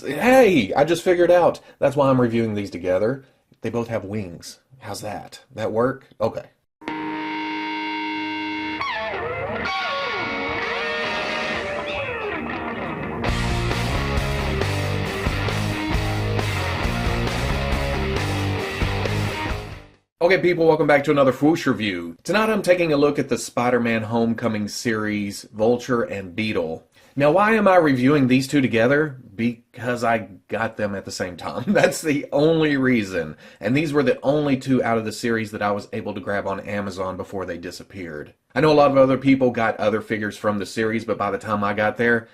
Hey, I just figured out. That's why I'm reviewing these together. They both have wings. How's that? That work? Okay. Okay, people, welcome back to another Fwoosh review. Tonight I'm taking a look at the Spider-Man Homecoming series, Vulture and Beetle. Now, why am I reviewing these two together? Because I got them at the same time. That's the only reason. And these were the only two out of the series that I was able to grab on Amazon before they disappeared. I know a lot of other people got other figures from the series, but by the time I got there,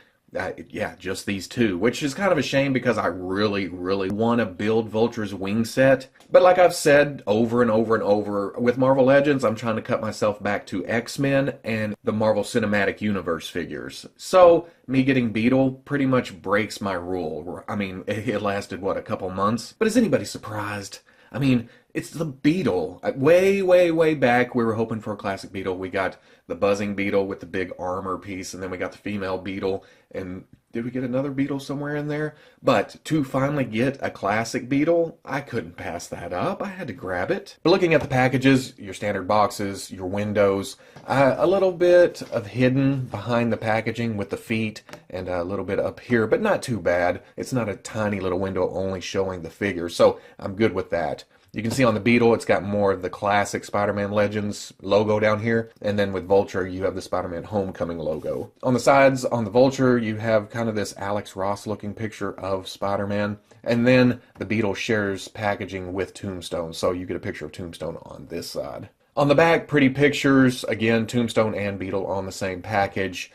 yeah, just these two, which is kind of a shame because I really want to build Vulture's wing set. But like I've said over and over and over, with Marvel Legends, I'm trying to cut myself back to X-Men and the Marvel Cinematic Universe figures. So me getting Beetle pretty much breaks my rule. I mean, it lasted, what, a couple months? But is anybody surprised? I mean, it's the Beetle. Way back, we were hoping for a classic Beetle. We got the buzzing Beetle with the big armor piece, and then we got the female Beetle, and did we get another Beetle somewhere in there? But to finally get a classic Beetle, I couldn't pass that up. I had to grab it. But looking at the packages, your standard boxes, your windows, a little bit of hidden behind the packaging with the feet, and a little bit up here, but not too bad. It's not a tiny little window only showing the figure, so I'm good with that. You can see on the Beetle, it's got more of the classic Spider-Man Legends logo down here. And then with Vulture, you have the Spider-Man Homecoming logo. On the sides, on the Vulture, you have kind of this Alex Ross looking picture of Spider-Man. And then the Beetle shares packaging with Tombstone. So you get a picture of Tombstone on this side. On the back, pretty pictures. Again, Tombstone and Beetle on the same package.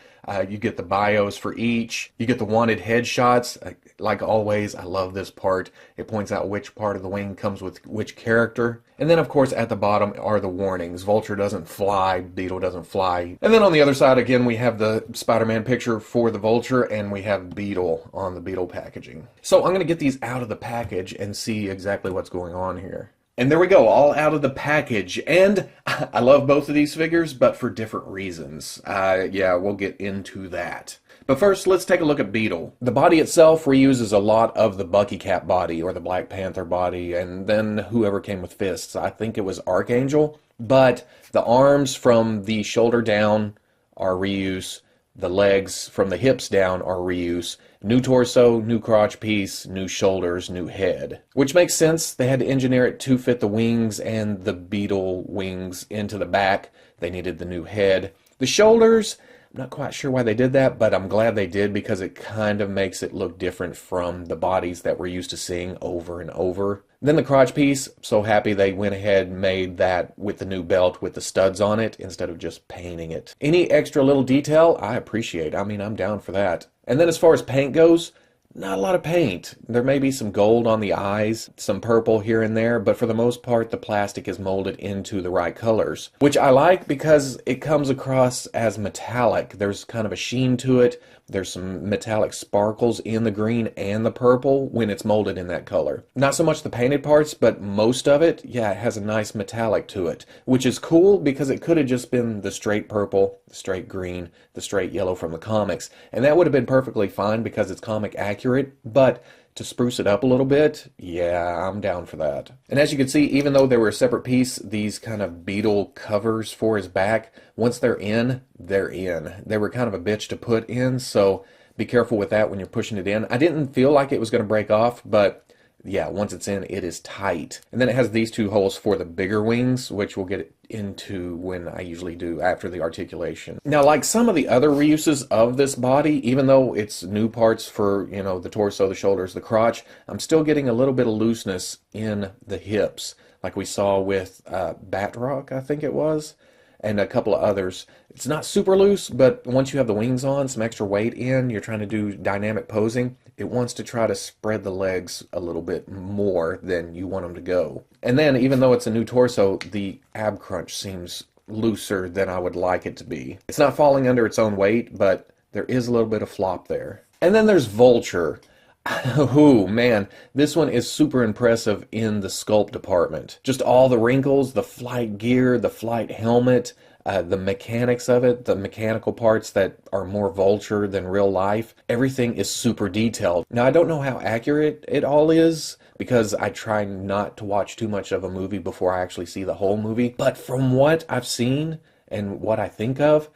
You get the bios for each. You get the wanted headshots. Like always, I love this part. It points out which part of the wing comes with which character. And then, of course, at the bottom are the warnings. Vulture doesn't fly, Beetle doesn't fly. And then on the other side, again, we have the Spider-Man picture for the Vulture, and we have Beetle on the Beetle packaging. So I'm going to get these out of the package and see exactly what's going on here. And there we go, all out of the package. And I love both of these figures, but for different reasons. Yeah, we'll get into that. But first, let's take a look at Beetle. The body itself reuses a lot of the Bucky Cap body or the Black Panther body, and then whoever came with fists. I think it was Archangel. But the arms from the shoulder down are reuse. The legs from the hips down are reuse. New torso, new crotch piece, new shoulders, new head. Which makes sense. They had to engineer it to fit the wings and the Beetle wings into the back. They needed the new head. The shoulders, I'm not quite sure why they did that, but I'm glad they did because it kind of makes it look different from the bodies that we're used to seeing over and over. Then the crotch piece, so happy they went ahead and made that with the new belt with the studs on it instead of just painting it. Any extra little detail, I appreciate. I mean, I'm down for that. And then as far as paint goes, not a lot of paint. There may be some gold on the eyes, some purple here and there, but for the most part the plastic is molded into the right colors. Which I like because it comes across as metallic. There's kind of a sheen to it. There's some metallic sparkles in the green and the purple when it's molded in that color. Not so much the painted parts, but most of it, yeah, it has a nice metallic to it. Which is cool because it could have just been the straight purple, the straight green, the straight yellow from the comics. And that would have been perfectly fine because it's comic accurate, but to spruce it up a little bit, yeah, I'm down for that. And as you can see, even though they were a separate piece, these kind of Beetle covers for his back, once they're in, they're in. They were kind of a bitch to put in, so be careful with that when you're pushing it in. I didn't feel like it was going to break off, but yeah, once it's in, it is tight. And then it has these two holes for the bigger wings, which we'll get into when I usually do after the articulation. Now, like some of the other reuses of this body, even though it's new parts for, you know, the torso, the shoulders, the crotch, I'm still getting a little bit of looseness in the hips, like we saw with Batroc, I think it was, and a couple of others. It's not super loose, but once you have the wings on, some extra weight in, you're trying to do dynamic posing, it wants to try to spread the legs a little bit more than you want them to go. And then, even though it's a new torso, the ab crunch seems looser than I would like it to be. It's not falling under its own weight, but there is a little bit of flop there. And then there's Vulture. Oh man, this one is super impressive in the sculpt department. Just all the wrinkles, the flight gear, the flight helmet, The mechanics of it, the mechanical parts that are more Vulture than real life, everything is super detailed. Now, I don't know how accurate it all is, because I try not to watch too much of a movie before I actually see the whole movie. But from what I've seen and what I think of,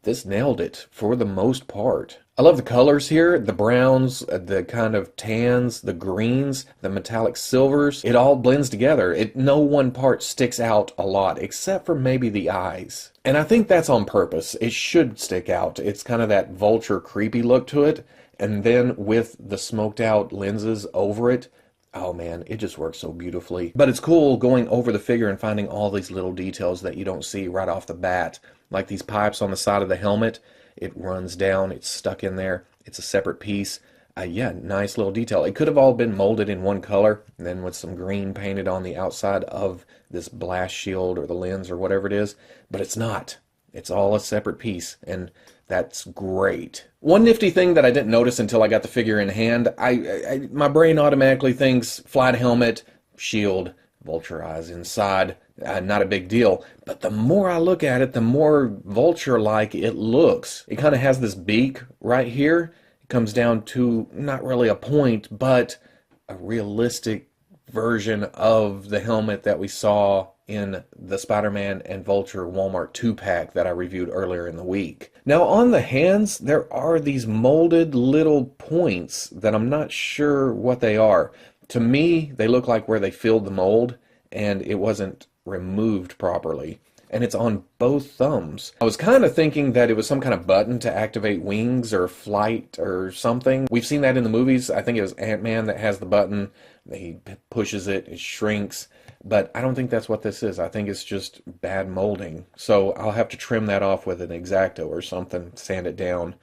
this nailed it for the most part. I love the colors here, the browns, the kind of tans, the greens, the metallic silvers. It all blends together. No one part sticks out a lot, except for maybe the eyes. And I think that's on purpose. It should stick out. It's kind of that Vulture creepy look to it. And then with the smoked out lenses over it, oh man, it just works so beautifully. But it's cool going over the figure and finding all these little details that you don't see right off the bat. Like these pipes on the side of the helmet. It runs down, it's stuck in there, it's a separate piece. Yeah, nice little detail. It could have all been molded in one color, and then with some green painted on the outside of this blast shield or the lens or whatever it is, but it's not. It's all a separate piece, and that's great. One nifty thing that I didn't notice until I got the figure in hand, my brain automatically thinks flat helmet, shield, Vulture eyes inside, not a big deal. But the more I look at it, the more Vulture-like it looks. It kind of has this beak right here. It comes down to not really a point, but a realistic version of the helmet that we saw in the Spider-Man and Vulture Walmart 2-pack that I reviewed earlier in the week. Now on the hands, there are these molded little points that I'm not sure what they are. To me, they look like where they filled the mold and it wasn't removed properly. And it's on both thumbs. I was kind of thinking that it was some kind of button to activate wings or flight or something. We've seen that in the movies. I think it was Ant-Man that has the button. He pushes it, it shrinks. But I don't think that's what this is. I think it's just bad molding. So I'll have to trim that off with an X-Acto or something, sand it down.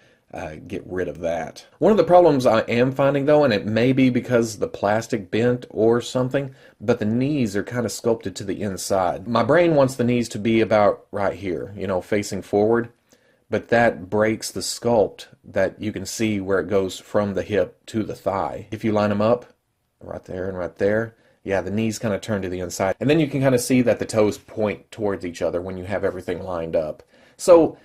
Get rid of that. One of the problems I am finding though, and it may be because the plastic bent or something, but the knees are kind of sculpted to the inside. My brain wants the knees to be about right here, you know, facing forward, but that breaks the sculpt that you can see where it goes from the hip to the thigh. If you line them up, right there and right there, yeah, the knees kind of turn to the inside. And then you can kind of see that the toes point towards each other when you have everything lined up. So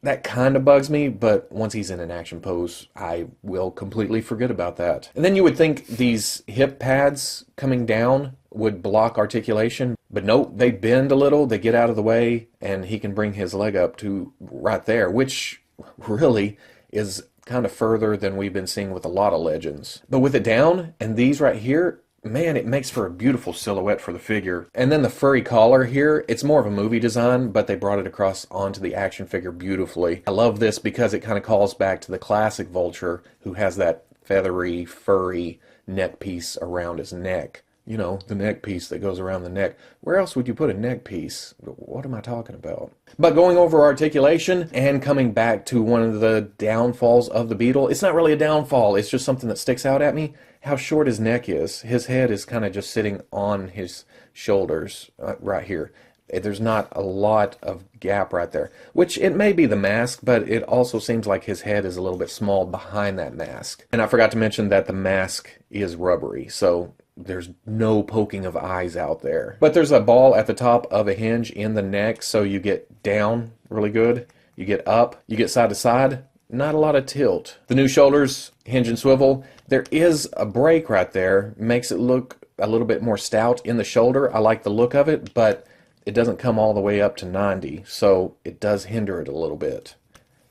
that kind of bugs me, but once he's in an action pose, I will completely forget about that. And then you would think these hip pads coming down would block articulation, but nope, they bend a little, they get out of the way, and he can bring his leg up to right there, which really is kind of further than we've been seeing with a lot of Legends. But with it down, and these right here, man, it makes for a beautiful silhouette for the figure. And then the furry collar here, it's more of a movie design, but they brought it across onto the action figure beautifully. I love this because it kind of calls back to the classic Vulture, who has that feathery, furry neck piece around his neck. You know, the neck piece that goes around the neck. Where else would you put a neck piece? What am I talking about? But going over articulation and coming back to one of the downfalls of the Beetle, it's not really a downfall, it's just something that sticks out at me. How short his neck is. His head is kind of just sitting on his shoulders right here. There's not a lot of gap right there, which it may be the mask, but it also seems like his head is a little bit small behind that mask. And I forgot to mention that the mask is rubbery, so there's no poking of eyes out there. But there's a ball at the top of a hinge in the neck, so you get down really good, you get up, you get side to side, not a lot of tilt. The new shoulders, hinge and swivel, there is a break right there, makes it look a little bit more stout in the shoulder. I like the look of it, but it doesn't come all the way up to 90, so it does hinder it a little bit.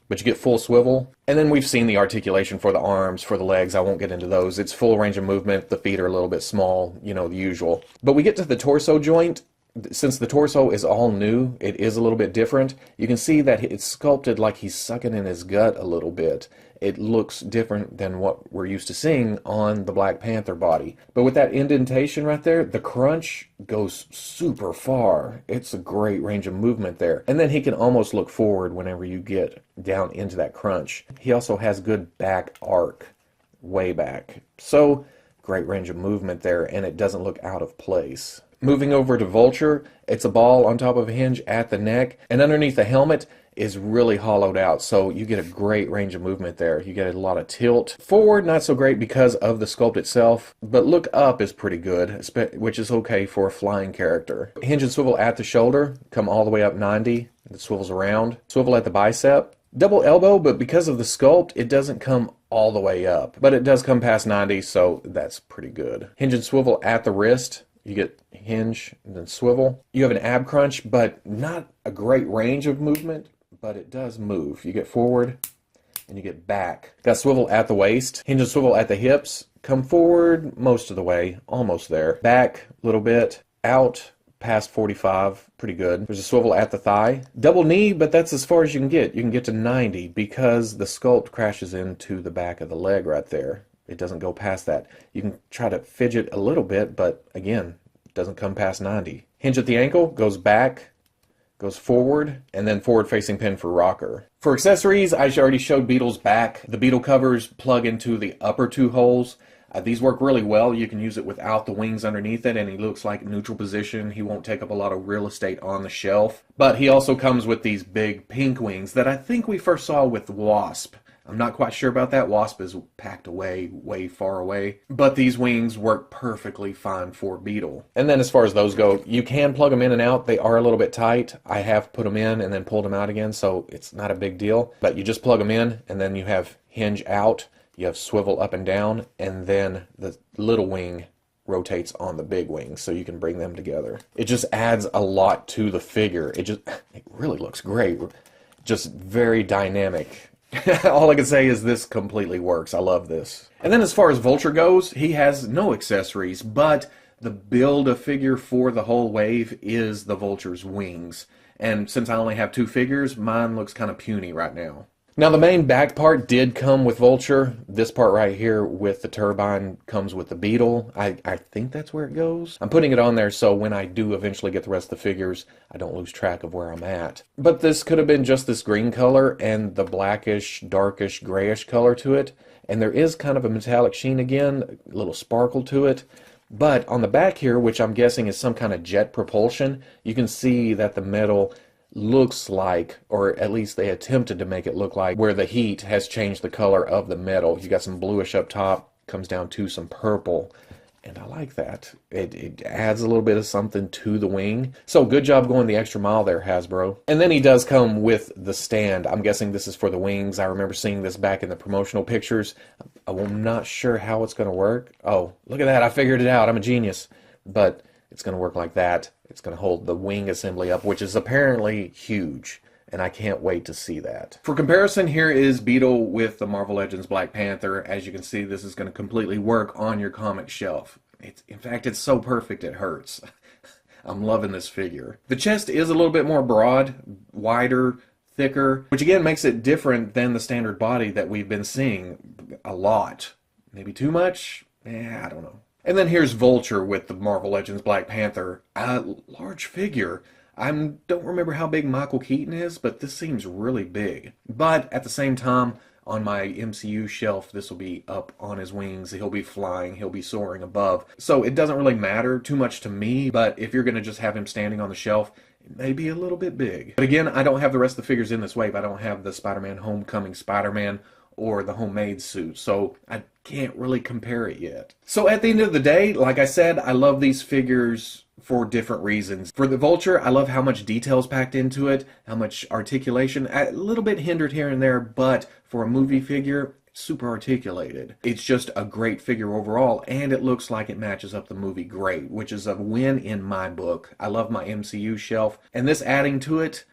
But you get full swivel. And then we've seen the articulation for the arms, for the legs. I won't get into those. It's full range of movement. The feet are a little bit small, you know, the usual. But we get to the torso joint. Since the torso is all new, it is a little bit different. You can see that it's sculpted like he's sucking in his gut a little bit. It looks different than what we're used to seeing on the Black Panther body. But with that indentation right there, the crunch goes super far. It's a great range of movement there. And then he can almost look forward whenever you get down into that crunch. He also has good back arc, way back. So, great range of movement there, and it doesn't look out of place. Moving over to Vulture, it's a ball on top of a hinge at the neck, and underneath the helmet, is really hollowed out, so you get a great range of movement there. You get a lot of tilt. Forward, not so great because of the sculpt itself, but look up is pretty good, which is okay for a flying character. Hinge and swivel at the shoulder, come all the way up 90, it swivels around. Swivel at the bicep. Double elbow, but because of the sculpt, it doesn't come all the way up, but it does come past 90, so that's pretty good. Hinge and swivel at the wrist. You get hinge and then swivel. You have an ab crunch, but not a great range of movement, but it does move. You get forward and you get back. Got swivel at the waist, hinge and swivel at the hips. Come forward most of the way, almost there. Back a little bit, out past 45, pretty good. There's a swivel at the thigh. Double knee, but that's as far as you can get. You can get to 90 because the sculpt crashes into the back of the leg right there. It doesn't go past that. You can try to fidget a little bit, but again, it doesn't come past 90. Hinge at the ankle, goes back, goes forward, and then forward facing pin for rocker. For accessories, I already showed Beetle's back. The Beetle covers plug into the upper two holes. These work really well. You can use it without the wings underneath it, and he looks like neutral position. He won't take up a lot of real estate on the shelf. But he also comes with these big pink wings that I think we first saw with Wasp. I'm not quite sure about that. Wasp is packed away, way far away. But these wings work perfectly fine for Beetle. And then as far as those go, you can plug them in and out. They are a little bit tight. I have put them in and then pulled them out again, so it's not a big deal. But you just plug them in, and then you have hinge out. You have swivel up and down, and then the little wing rotates on the big wing, so you can bring them together. It just adds a lot to the figure. It really looks great. Just very dynamic. All I can say is this completely works. I love this. And then as far as Vulture goes, he has no accessories, but the build-a-figure for the whole wave is the Vulture's wings. And since I only have two figures, mine looks kind of puny right now. Now the main back part did come with Vulture. This part right here with the turbine comes with the Beetle. I think that's where it goes. I'm putting it on there so when I do eventually get the rest of the figures, I don't lose track of where I'm at. But this could have been just this green color and the blackish, darkish, grayish color to it. And there is kind of a metallic sheen again, a little sparkle to it. But on the back here, which I'm guessing is some kind of jet propulsion, you can see that the metal looks like, or at least they attempted to make it look like, where the heat has changed the color of the metal. You got some bluish up top, comes down to some purple, and I like that. It adds a little bit of something to the wing. So good job going the extra mile there, Hasbro. And then he does come with the stand. I'm guessing this is for the wings. I remember seeing this back in the promotional pictures. I'm not sure how it's going to work. Oh, look at that. I figured it out. I'm a genius. But it's going to work like that. It's going to hold the wing assembly up, which is apparently huge, and I can't wait to see that. For comparison, here is Beetle with the Marvel Legends Black Panther. As you can see, this is going to completely work on your comic shelf. In fact, it's so perfect it hurts. I'm loving this figure. The chest is a little bit more broad, wider, thicker, which again makes it different than the standard body that we've been seeing a lot. Maybe too much? I don't know. And then here's Vulture with the Marvel Legends Black Panther. A large figure. I don't remember how big Michael Keaton is, but this seems really big. But at the same time, on my MCU shelf, this will be up on his wings. He'll be flying. He'll be soaring above. So it doesn't really matter too much to me, but if you're going to just have him standing on the shelf, it may be a little bit big. But again, I don't have the rest of the figures in this wave. I don't have the Spider-Man Homecoming Spider-Man or the homemade suit, so I can't really compare it yet. So at the end of the day, like I said, I love these figures for different reasons. For the Vulture, I love how much detail's packed into it, how much articulation, a little bit hindered here and there, but for a movie figure, super articulated. It's just a great figure overall, and it looks like it matches up the movie great, which is a win in my book. I love my MCU shelf, and this adding to it,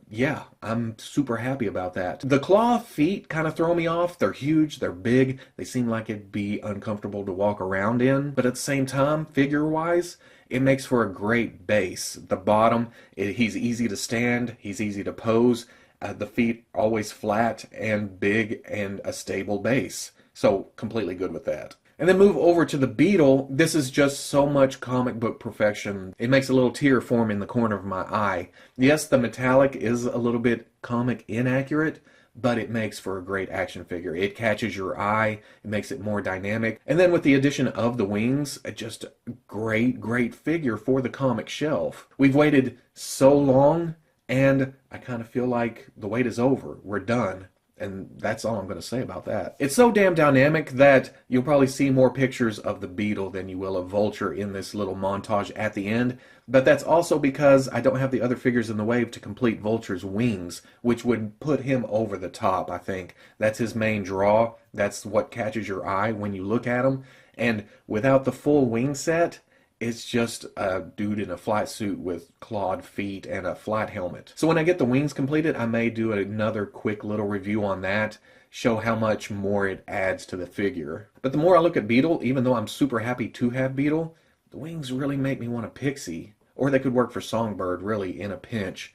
yeah, I'm super happy about that. The claw feet kind of throw me off. They're huge, they're big, they seem like it'd be uncomfortable to walk around in, but at the same time, figure-wise, it makes for a great base. The bottom, he's easy to stand, he's easy to pose, the feet always flat and big and a stable base. So, completely good with that. And then move over to the Beetle. This is just so much comic book perfection. It makes a little tear form in the corner of my eye. Yes, the metallic is a little bit comic inaccurate, but it makes for a great action figure. It catches your eye, it makes it more dynamic. And then with the addition of the wings, just a great figure for the comic shelf. We've waited so long, And I kind of feel like the wait is over. We're done. And that's all I'm going to say about that. It's so damn dynamic that you'll probably see more pictures of the Beetle than you will of Vulture in this little montage at the end. But that's also because I don't have the other figures in the wave to complete Vulture's wings, which would put him over the top, I think. That's his main draw. That's what catches your eye when you look at him. And without the full wing set, it's just a dude in a flight suit with clawed feet and a flight helmet. So when I get the wings completed, I may do another quick little review on that, show how much more it adds to the figure. But the more I look at Beetle, even though I'm super happy to have Beetle, the wings really make me want a Pixie. Or they could work for Songbird, really, in a pinch.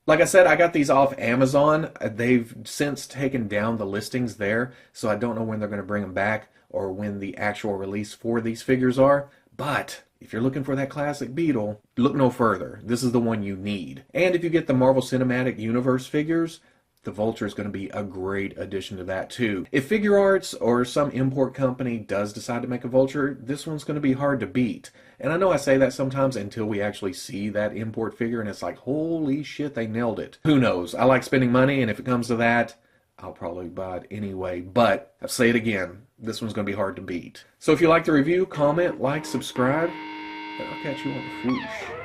Like I said, I got these off Amazon. They've since taken down the listings there, so I don't know when they're going to bring them back or when the actual release for these figures are. But if you're looking for that classic Beetle, look no further. This is the one you need. And if you get the Marvel Cinematic Universe figures, the Vulture is going to be a great addition to that too. If Figure Arts or some import company does decide to make a Vulture, this one's going to be hard to beat. And I know I say that sometimes until we actually see that import figure and it's like, holy shit, they nailed it. Who knows? I like spending money, and if it comes to that, I'll probably buy it anyway. But I'll say it again, this one's going to be hard to beat. So if you like the review, comment, like, subscribe, and I'll catch you on the Fwoosh.